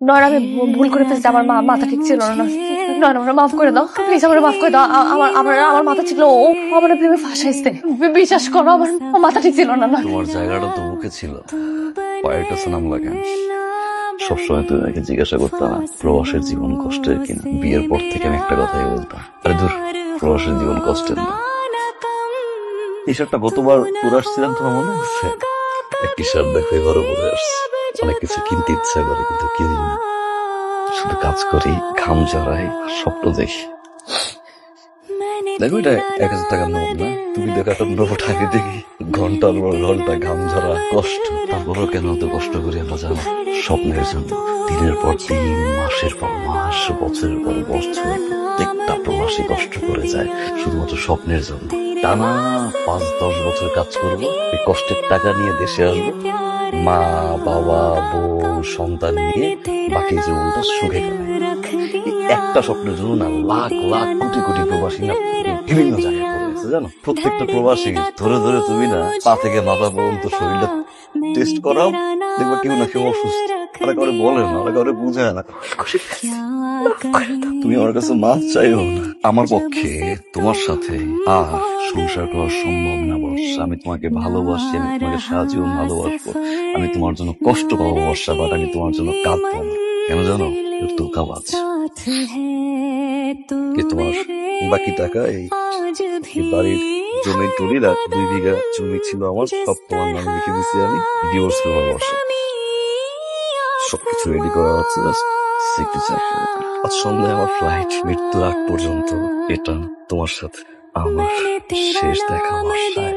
নয়ন, আমি ভুল করে ফেলছি, আমার মাথা ঠিক ছিল না। নয়ন, আমার মাফ করে দাও প্লিজ, আমার মাফ করে দাও। আমার মাথা ছিল, ও আমার প্রেমে ফাঁসাইছে। বিশ্বাস করো, আমার মাথা ঠিক ছিল না। তোমার জায়গাটা তো মুখে ছিল, পায়েরটা নাম লাগান। সবসময় তুমি আমাকে জিজ্ঞাসা করতাম প্রবাসের জীবন কষ্টের কিনা। বিয়ের পর থেকে আমি একটা কথাই বলতাম, আরে দূর, প্রবাসের জীবন কষ্টের না। এই শার্টটা গতবার তোর আসছিলাম, তোমার মনে আছে? একই শার্ট দেখো এবারও পরে আসছে। অনেক কিছু কিনতে ইচ্ছা করে কিন্তু কিনি না, শুধু কাজ করি, ঘাম ঝরাই, স্বপ্ন দেখি। দেখো এটা 1000 টাকার নোট না, তুমি দেখো একটা নোট আগে দেখি, ঘন্টার পর ঘন্টা ঘাম ঝরা কষ্ট। তারপরও কেন এত কষ্ট করি আমরা জানো? স্বপ্নের জন্য। দিনের পর দিন, মাসের পর মাস, বছরের পর বছর প্রত্যেকটা প্রবাসী কষ্ট করে যায় শুধুমাত্র স্বপ্নের জন্য। টানা 5-10 বছর কাজ করবো, এই কষ্টের টাকা নিয়ে দেশে আসবো, মা বাবা বউ সন্তান নিয়ে বাকি জীবনটা সুখে একটা স্বপ্নের জন্য না লাখ লাখ কোটি কোটি প্রবাসী না বিভিন্ন জায়গায় পড়ে আছে জানো। প্রত্যেকটা প্রবাসী ধরে ধরে তুমি না পা থেকে মাথা পর্যন্ত শরীরটা টেস্ট করাও, দেখবা কেউ না কেউ অসুস্থ। আরে কাউরে বলে না, আরে কাউরে বুঝায় না। তুমি আমার কাছে মাফ চাইও না। আমার পক্ষে তোমার সাথে আর সংসার করা সম্ভব না বর্ষা। আমি তোমাকে ভালোবাসি, আমি তোমাকে সারা জীবন ভালোবাসবো, আমি তোমার জন্য কষ্ট পাবো বর্ষা, বাট আমি তোমার জন্য কাঁদবো না। কেন জানো? ধোঁকাবাজ। তোমার বাকি টাকা এই বাড়ির জমি টলির আর 2 বিঘা জমি ছিল আমার, সব তোমার নামে লিখে দিচ্ছি আমি। ডিভোর্স পেপার বর্ষা, সবকিছু রেডি করা আছে, আজ সন্ধ্যায় আমার ফ্লাইট। মৃত্যুর আগ পর্যন্ত এটা তোমার সাথে আমার শেষ দেখা বর্ষায়।